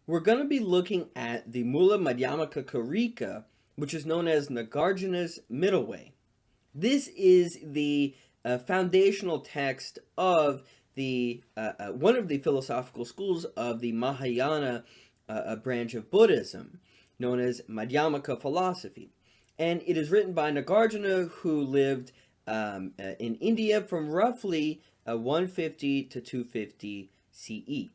we're going to be looking at the Mulamadhyamakakarika, which is known as Nagarjuna's Middle Way. This is the foundational text of the one of the philosophical schools of the Mahayana branch of Buddhism, known as Madhyamaka philosophy. And it is written by Nagarjuna, who lived in India from roughly 150 to 250 CE.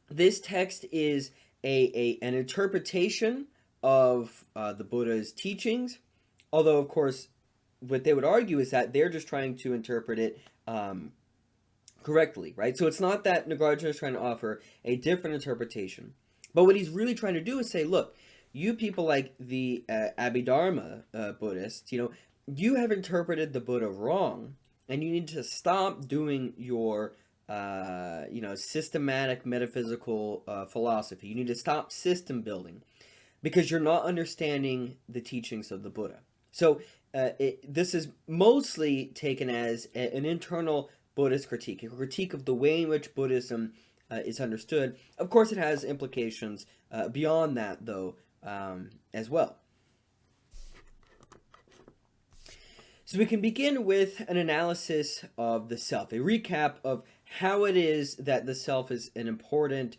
This text is an interpretation of the Buddha's teachings, although, of course, what they would argue is that they're just trying to interpret it correctly, right? So it's not that Nagarjuna is trying to offer a different interpretation, but what he's really trying to do is say, look, you people like the Abhidharma Buddhists, you have interpreted the Buddha wrong, and you need to stop doing your systematic metaphysical philosophy. You need to stop system building because you're not understanding the teachings of the Buddha. So this is mostly taken as an internal Buddhist critique, a critique of the way in which Buddhism is understood. Of course, it has implications beyond that, though, as well. So we can begin with an analysis of the self, a recap of how it is that the self is an important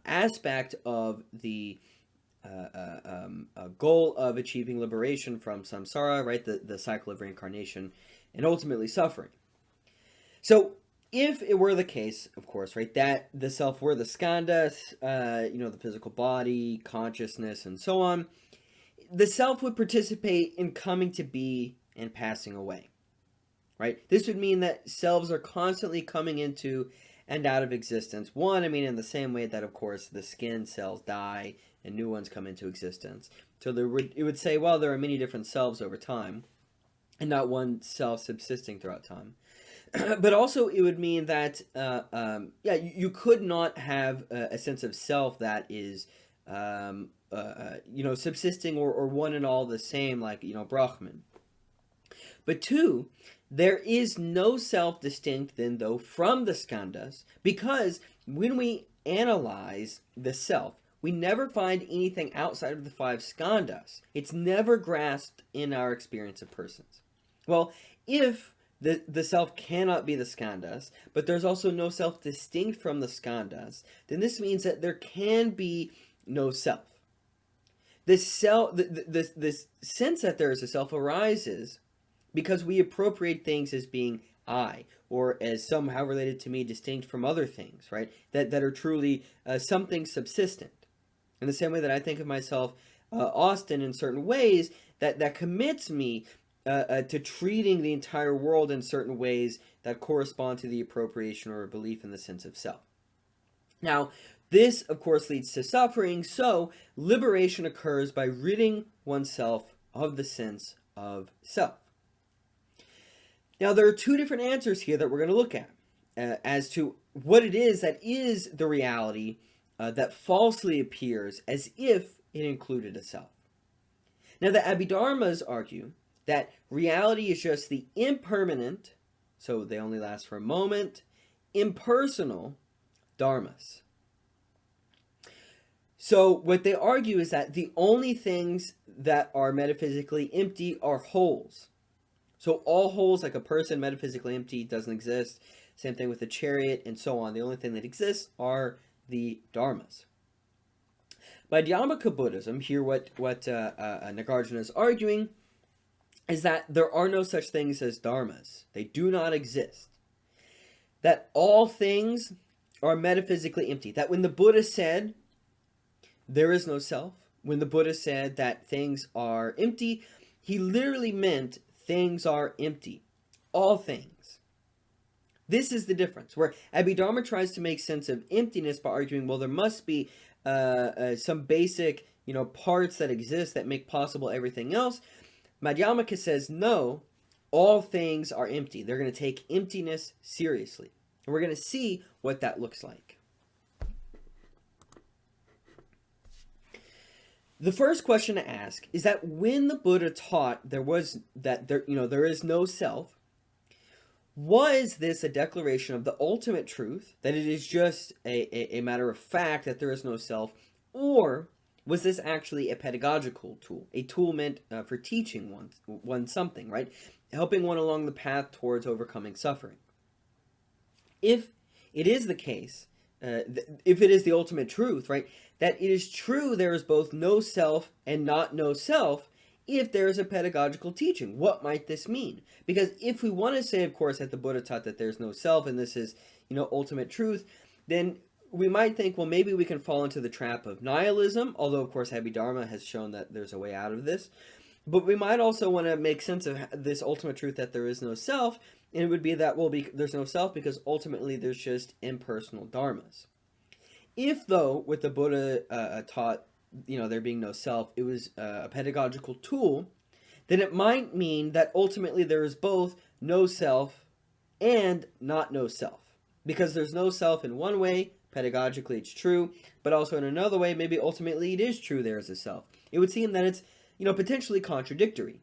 aspect of the goal of achieving liberation from samsara, right? The cycle of reincarnation and ultimately suffering. So if it were the case, of course, right, that the self were the skandhas, the physical body, consciousness, and so on, the self would participate in coming to be and passing away, right? This would mean that selves are constantly coming into and out of existence. One, in the same way that, of course, the skin cells die and new ones come into existence. So it would say, well, there are many different selves over time, and not one self subsisting throughout time. But also, it would mean that, you could not have a sense of self that is, subsisting or one and all the same, like, Brahman. But two, there is no self distinct then, though, from the skandhas, because when we analyze the self, we never find anything outside of the five skandhas. It's never grasped in our experience of persons. Well, if the self cannot be the skandhas, but there's also no self distinct from the skandhas, then this means that there can be no self. This sense that there is a self arises because we appropriate things as being I, or as somehow related to me, distinct from other things, right? That are truly something subsistent. In the same way that I think of myself, Austin, in certain ways, that commits me to treating the entire world in certain ways that correspond to the appropriation or belief in the sense of self. Now, this, of course, leads to suffering, so liberation occurs by ridding oneself of the sense of self. Now, there are two different answers here that we're going to look at as to what it is that is the reality that falsely appears as if it included a self. Now, the Abhidharmas argue that reality is just the impermanent, so they only last for a moment, impersonal dharmas. So what they argue is that the only things that are metaphysically empty are wholes. So all wholes, like a person metaphysically empty, doesn't exist. Same thing with a chariot and so on. The only thing that exists are the dharmas. By Dhyamaka Buddhism, here what Nagarjuna is arguing is that there are no such things as dharmas. They do not exist. That all things are metaphysically empty. That when the Buddha said there is no self, when the Buddha said that things are empty, he literally meant things are empty. All things. This is the difference, where Abhidharma tries to make sense of emptiness by arguing, well, there must be some basic, parts that exist that make possible everything else. Madhyamaka says, no, all things are empty. They're going to take emptiness seriously. And we're going to see what that looks like. The first question to ask is that when the Buddha taught there is no self, Was this a declaration of the ultimate truth, that it is just a matter of fact that there is no self, or was this actually a pedagogical tool, a tool meant for teaching one something, right? Helping one along the path towards overcoming suffering. If it is the case, if it is the ultimate truth, right, that it is true there is both no self and not no self, if there is a pedagogical teaching, what might this mean? Because if we want to say, of course, that the Buddha taught that there's no self and this is, ultimate truth, then we might think, well, maybe we can fall into the trap of nihilism, although, of course, Abhidharma has shown that there's a way out of this. But we might also want to make sense of this ultimate truth that there is no self, and it would be that, well, there's no self because ultimately there's just impersonal dharmas. If, though, what the Buddha taught, there being no self, it was a pedagogical tool, then it might mean that ultimately there is both no self and not no self. Because there's no self in one way, pedagogically it's true, but also in another way, maybe ultimately it is true there is a self. It would seem that it's, potentially contradictory.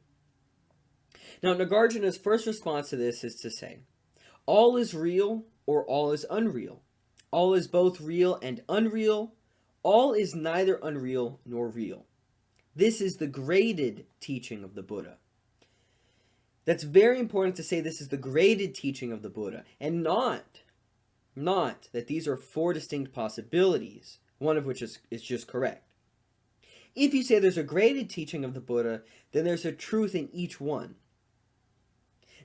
Now, Nagarjuna's first response to this is to say, all is real or all is unreal. All is both real and unreal. All is neither unreal nor real. This is the graded teaching of the Buddha. That's very important to say this is the graded teaching of the Buddha, and not that these are four distinct possibilities, one of which is just correct. If you say there's a graded teaching of the Buddha, then there's a truth in each one.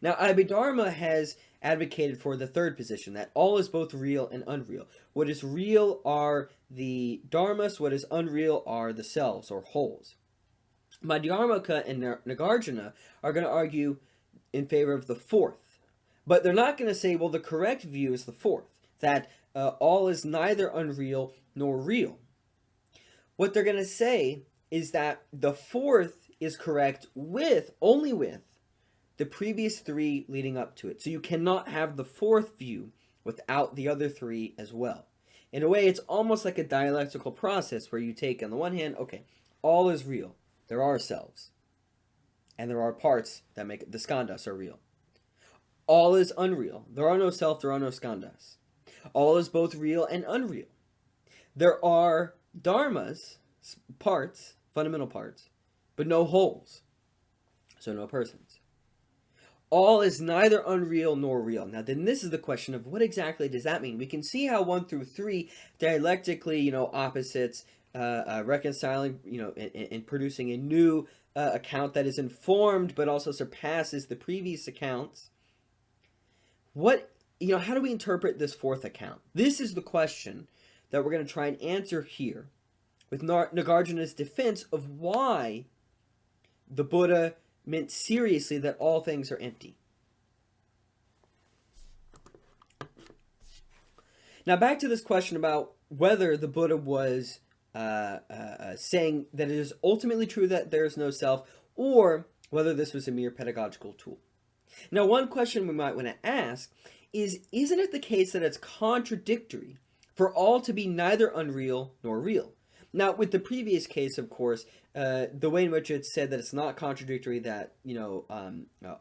Now, Abhidharma has advocated for the third position, that all is both real and unreal. What is real are the dharmas, what is unreal are the selves, or wholes. Madhyamaka and Nagarjuna are going to argue in favor of the fourth. But they're not going to say, well, the correct view is the fourth, that all is neither unreal nor real. What they're going to say is that the fourth is correct only with the previous three leading up to it. So you cannot have the fourth view without the other three as well. In a way, it's almost like a dialectical process where you take, on the one hand, okay, all is real. There are selves. And there are parts that make it, the skandhas are real. All is unreal. There are no self, there are no skandhas. All is both real and unreal. There are dharmas, parts, fundamental parts, but no wholes. So no persons. All is neither unreal nor real. Now, then this is the question of what exactly does that mean? We can see how 1 through 3 dialectically, opposites, reconciling, and producing a new account that is informed but also surpasses the previous accounts. How do we interpret this fourth account? This is the question that we're going to try and answer here with Nagarjuna's defense of why the Buddha meant seriously that all things are empty. Now, back to this question about whether the Buddha was saying that it is ultimately true that there is no self, or whether this was a mere pedagogical tool. Now, one question we might want to ask is, isn't it the case that it's contradictory for all to be neither unreal nor real? Now, with the previous case, of course, the way in which it's said that it's not contradictory that,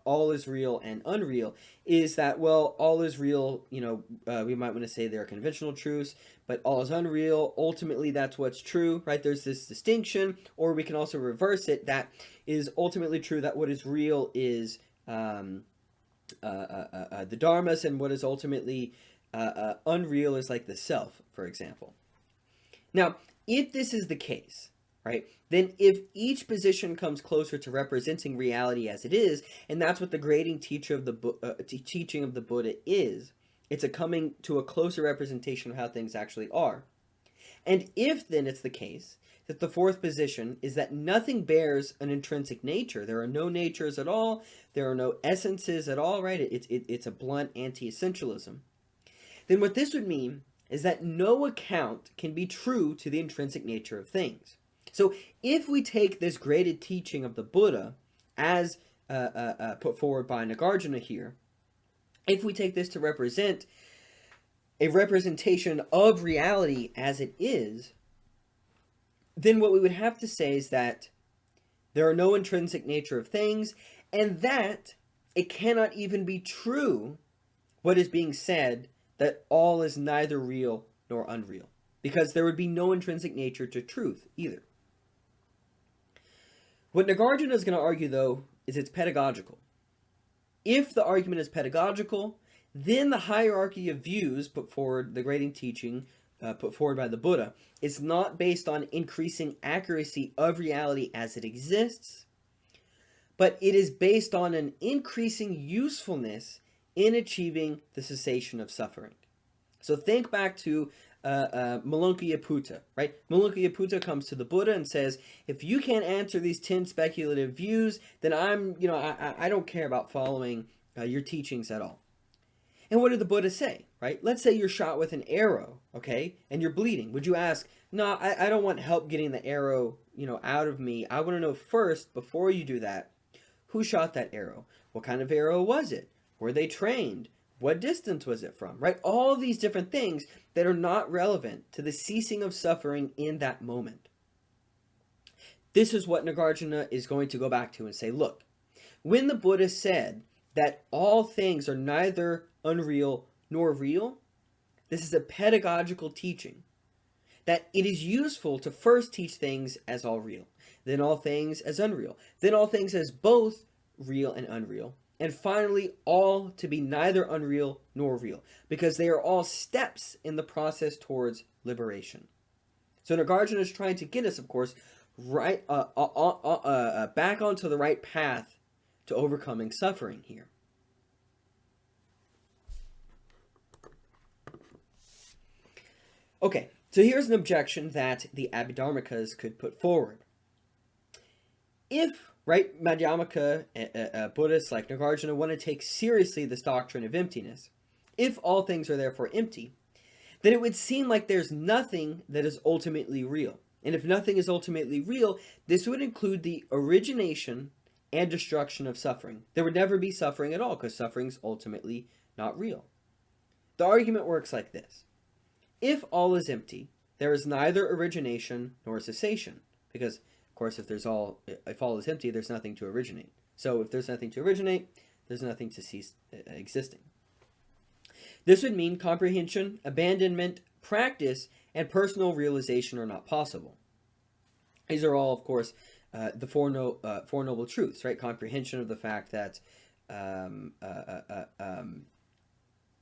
all is real and unreal is that, well, all is real, we might want to say there are conventional truths, but all is unreal, ultimately that's what's true, right? There's this distinction, or we can also reverse it, that is ultimately true that what is real is the dharmas, and what is ultimately unreal is like the self, for example. Now, if this is the case, right, then if each position comes closer to representing reality as it is, and that's what the grading teaching of the Buddha is, it's a coming to a closer representation of how things actually are. And if then it's the case that the fourth position is that nothing bears an intrinsic nature, there are no natures at all, there are no essences at all, right, it's a blunt anti-essentialism, then what this would mean is that no account can be true to the intrinsic nature of things. So if we take this graded teaching of the Buddha as put forward by Nagarjuna here, if we take this to represent a representation of reality as it is, then what we would have to say is that there are no intrinsic nature of things, and that it cannot even be true what is being said, that all is neither real nor unreal, because there would be no intrinsic nature to truth either. What Nagarjuna is going to argue, though, is it's pedagogical. If the argument is pedagogical, then the hierarchy of views put forward, the grading teaching put forward by the Buddha, is not based on increasing accuracy of reality as it exists, but it is based on an increasing usefulness in achieving the cessation of suffering. So think back to Mulamadhyamakakarika, right? Mulamadhyamakakarika comes to the Buddha and says, if you can't answer these 10 speculative views, then I don't care about following your teachings at all. And what did the Buddha say, right? Let's say you're shot with an arrow, okay, and you're bleeding. Would you ask, no, I don't want help getting the arrow, out of me. I want to know first, before you do that, who shot that arrow? What kind of arrow was it? Were they trained? What distance was it from, right? All these different things that are not relevant to the ceasing of suffering in that moment. This is what Nagarjuna is going to go back to and say, look, when the Buddha said that all things are neither unreal nor real, this is a pedagogical teaching. That it is useful to first teach things as all real, then all things as unreal, then all things as both real and unreal, and finally all to be neither unreal nor real, because they are all steps in the process towards liberation. So Nagarjuna is trying to get us, of course, right back onto the right path to overcoming suffering here. Okay, so here's an objection that the Abhidharmicas could put forward. If, right, Madhyamaka Buddhists like Nagarjuna want to take seriously this doctrine of emptiness, if all things are therefore empty, then it would seem like there's nothing that is ultimately real. And if nothing is ultimately real, this would include the origination and destruction of suffering. There would never be suffering at all, because suffering is ultimately not real. The argument works like this. If all is empty, there is neither origination nor cessation, because, of course, if all is empty, there's nothing to originate. So if there's nothing to originate, there's nothing to cease existing. This would mean comprehension, abandonment, practice, and personal realization are not possible. These are all, of course, the Four Noble Truths, right? Comprehension of the fact that,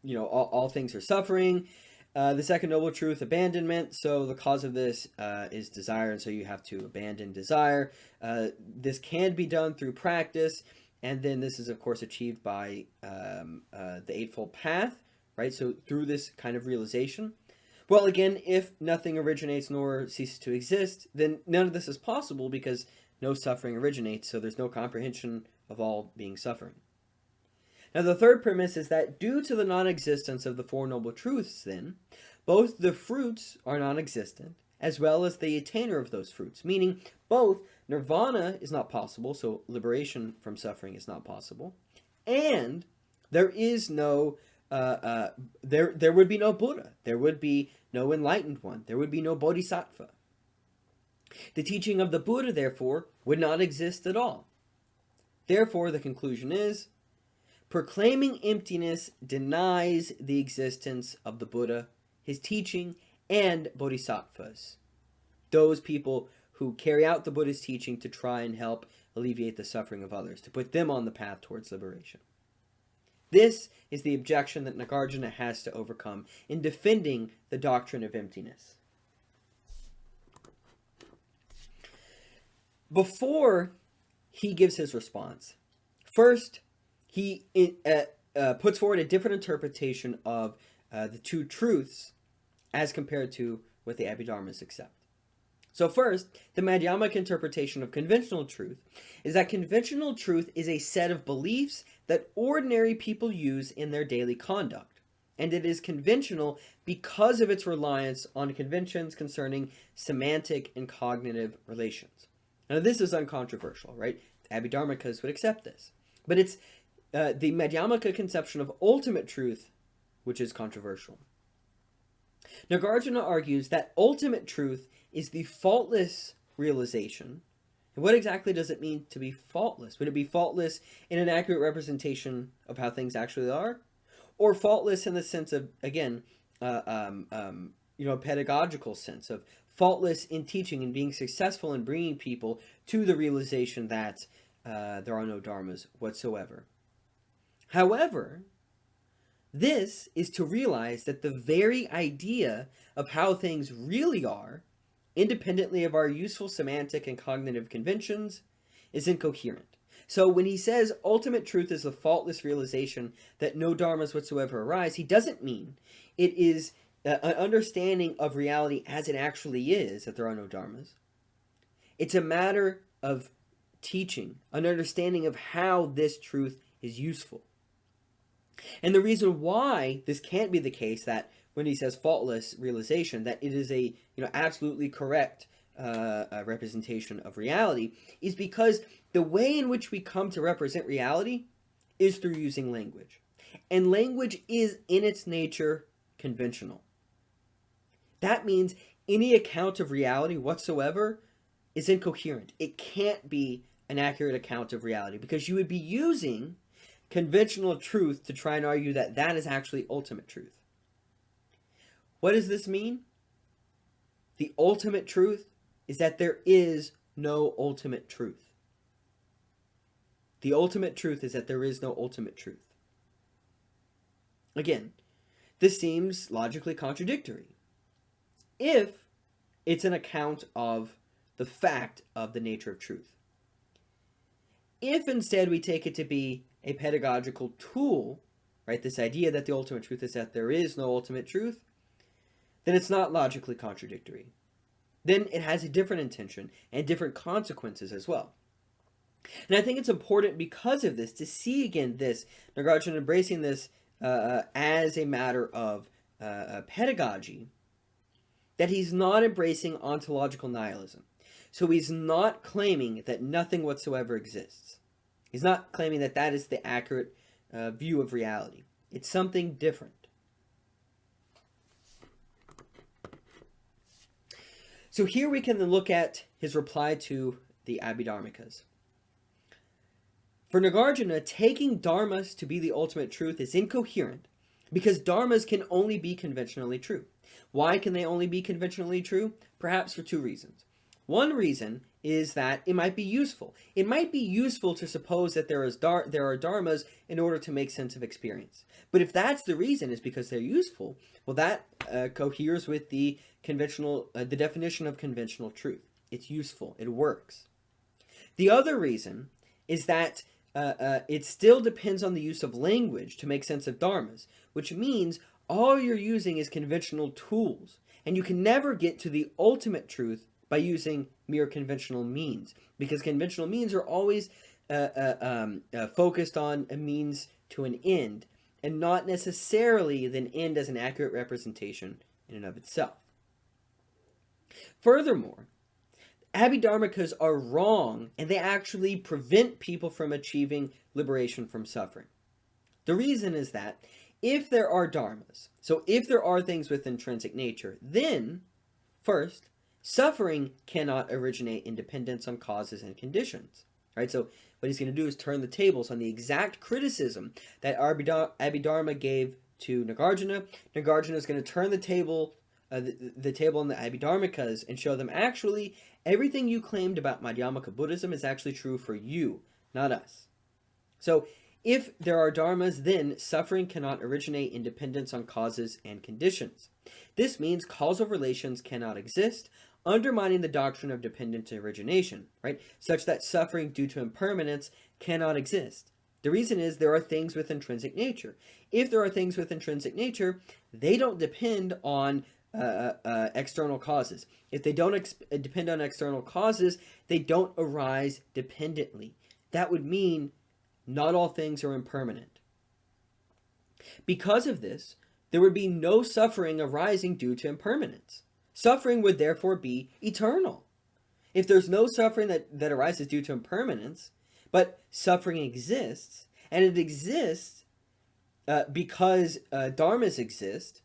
all things are suffering. The second noble truth, abandonment. So the cause of this is desire, and so you have to abandon desire. This can be done through practice, and then this is, of course, achieved by the Eightfold Path, right? So through this kind of realization. Well, again, if nothing originates nor ceases to exist, then none of this is possible because no suffering originates, so there's no comprehension of all being suffering. Now, the third premise is that due to the non-existence of the Four Noble Truths, then, both the fruits are non-existent, as well as the attainer of those fruits, meaning both nirvana is not possible, so liberation from suffering is not possible, and there is no, there would be no Buddha, there would be no enlightened one, there would be no bodhisattva. The teaching of the Buddha, therefore, would not exist at all. Therefore, the conclusion is, proclaiming emptiness denies the existence of the Buddha, his teaching, and bodhisattvas. Those people who carry out the Buddha's teaching to try and help alleviate the suffering of others, to put them on the path towards liberation. This is the objection that Nagarjuna has to overcome in defending the doctrine of emptiness. Before he gives his response, first, he puts forward a different interpretation of the two truths as compared to what the Abhidharmas accept. So first, the Madhyamaka interpretation of conventional truth is that conventional truth is a set of beliefs that ordinary people use in their daily conduct. And it is conventional because of its reliance on conventions concerning semantic and cognitive relations. Now this is uncontroversial, right? The Abhidharmicas would accept this. But it's the Madhyamaka conception of ultimate truth which is controversial. Nagarjuna argues that ultimate truth is the faultless realization. And what exactly does it mean to be faultless? Would it be faultless in an accurate representation of how things actually are? or faultless in the sense of, again, pedagogical sense of faultless in teaching and being successful in bringing people to the realization that there are no dharmas whatsoever. However, this is to realize that the very idea of how things really are, independently of our useful semantic and cognitive conventions, is incoherent. So when he says ultimate truth is the faultless realization that no dharmas whatsoever arise, he doesn't mean it is an understanding of reality as it actually is, that there are no dharmas. It's a matter of teaching, an understanding of how this truth is useful. And the reason why this can't be the case, that when he says faultless realization, that it is a absolutely correct representation of reality, is because the way in which we come to represent reality is through using language. And language is in its nature conventional. That means any account of reality whatsoever is incoherent. It can't be an accurate account of reality, because you would be using conventional truth to try and argue that that is actually ultimate truth. What does this mean? The ultimate truth is that there is no ultimate truth. The ultimate truth is that there is no ultimate truth. Again, this seems logically contradictory if it's an account of the fact of the nature of truth. If instead we take it to be a pedagogical tool, right, this idea that the ultimate truth is that there is no ultimate truth, then it's not logically contradictory. Then it has a different intention and different consequences as well. And I think it's important because of this to see again this, Nagarjuna embracing this as a matter of pedagogy, that he's not embracing ontological nihilism. So he's not claiming that nothing whatsoever exists. He's not claiming that that is the accurate view of reality. It's something different. So here we can then look at his reply to the Abhidharmicas. For Nagarjuna, taking dharmas to be the ultimate truth is incoherent because dharmas can only be conventionally true. Why can they only be conventionally true? Perhaps for two reasons. One reason is that it might be useful. It might be useful to suppose that there are dharmas in order to make sense of experience. But if that's the reason, is because they're useful, well, that coheres with the definition of conventional truth. It's useful. It works. The other reason is that it still depends on the use of language to make sense of dharmas, which means all you're using is conventional tools, and you can never get to the ultimate truth by using mere conventional means, because conventional means are always focused on a means to an end, and not necessarily an end as an accurate representation in and of itself. Furthermore, Abhidharmicas are wrong, and they actually prevent people from achieving liberation from suffering. The reason is that if there are dharmas, so if there are things with intrinsic nature, then, first, suffering cannot originate in dependence on causes and conditions. Right? So what he's going to do is turn the tables on the exact criticism that Abhidharma gave to Nagarjuna. Nagarjuna is going to turn the table on the Abhidharmicas and show them actually everything you claimed about Madhyamaka Buddhism is actually true for you, not us. So if there are dharmas, then suffering cannot originate in dependence on causes and conditions. This means causal relations cannot exist, undermining the doctrine of dependent origination, right? Such that suffering due to impermanence cannot exist. The reason is there are things with intrinsic nature. If there are things with intrinsic nature, they don't depend on external causes. If they don't depend on external causes, they don't arise dependently. That would mean not all things are impermanent. Because of this, there would be no suffering arising due to impermanence. Suffering would therefore be eternal. If there's no suffering that arises due to impermanence, but suffering exists, and it exists because dharmas exist,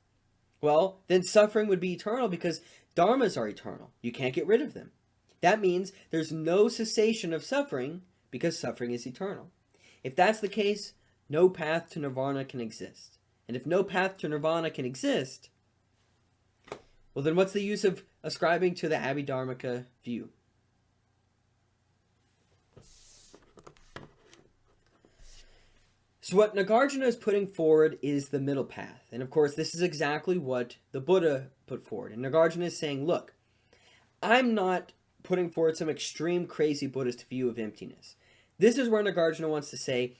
well, then suffering would be eternal because dharmas are eternal. You can't get rid of them. That means there's no cessation of suffering because suffering is eternal. If that's the case, no path to nirvana can exist. And if no path to nirvana can exist, well, then what's the use of ascribing to the Abhidharmica view? So what Nagarjuna is putting forward is the middle path. And of course, this is exactly what the Buddha put forward. And Nagarjuna is saying, look, I'm not putting forward some extreme, crazy Buddhist view of emptiness. This is where Nagarjuna wants to say,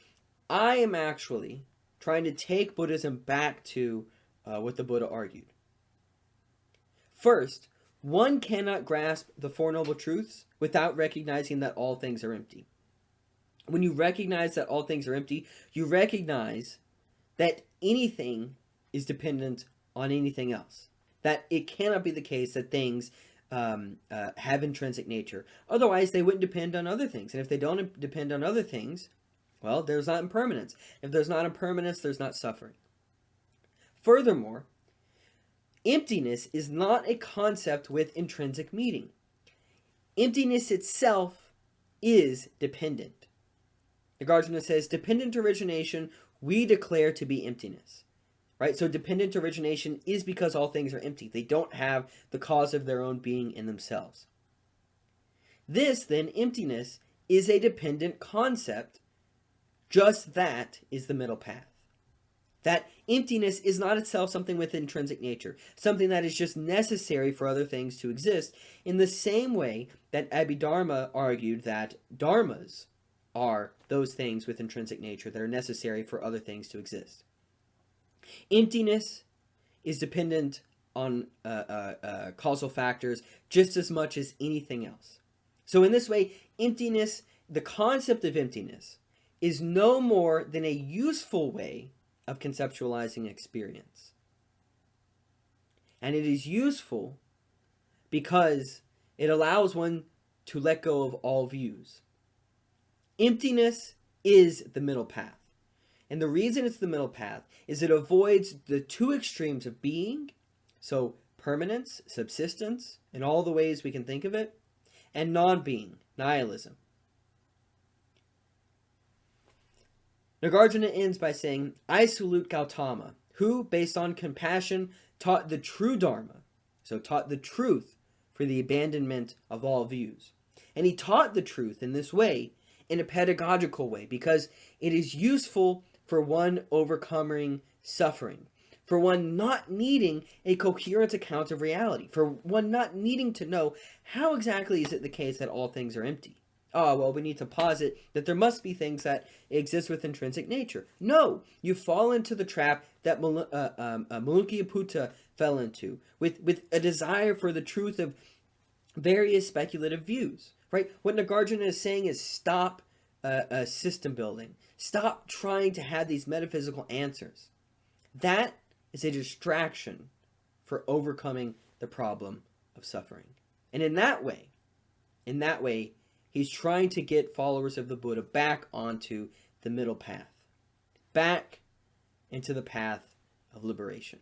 I am actually trying to take Buddhism back to what the Buddha argued. First, one cannot grasp the Four Noble Truths without recognizing that all things are empty. When you recognize that all things are empty, you recognize that anything is dependent on anything else. That it cannot be the case that things have intrinsic nature. Otherwise, they wouldn't depend on other things. And if they don't depend on other things, well, there's not impermanence. If there's not impermanence, there's not suffering. Furthermore, emptiness is not a concept with intrinsic meaning. Emptiness itself is dependent. Nagarjuna says, dependent origination we declare to be emptiness. Right? So dependent origination is because all things are empty. They don't have the cause of their own being in themselves. This, then, emptiness, is a dependent concept. Just that is the middle path. That emptiness is not itself something with intrinsic nature, something that is just necessary for other things to exist, in the same way that Abhidharma argued that dharmas are those things with intrinsic nature that are necessary for other things to exist. Emptiness is dependent on causal factors just as much as anything else. So in this way, emptiness, the concept of emptiness, is no more than a useful way of conceptualizing experience. And it is useful because it allows one to let go of all views. Emptiness is the middle path. And the reason it's the middle path is it avoids the two extremes of being, so permanence, subsistence, in all the ways we can think of it, and non-being, nihilism. Nagarjuna ends by saying, I salute Gautama, who, based on compassion, taught the true Dharma, so taught the truth for the abandonment of all views. And he taught the truth in this way, in a pedagogical way, because it is useful for one overcoming suffering, for one not needing a coherent account of reality, for one not needing to know how exactly is it the case that all things are empty. Oh, well, we need to posit that there must be things that exist with intrinsic nature. No, you fall into the trap that Mulamadhyamakakarika fell into, with a desire for the truth of various speculative views. Right? What Nagarjuna is saying is stop system building. Stop trying to have these metaphysical answers. That is a distraction for overcoming the problem of suffering. And in that way, he's trying to get followers of the Buddha back onto the middle path, back into the path of liberation.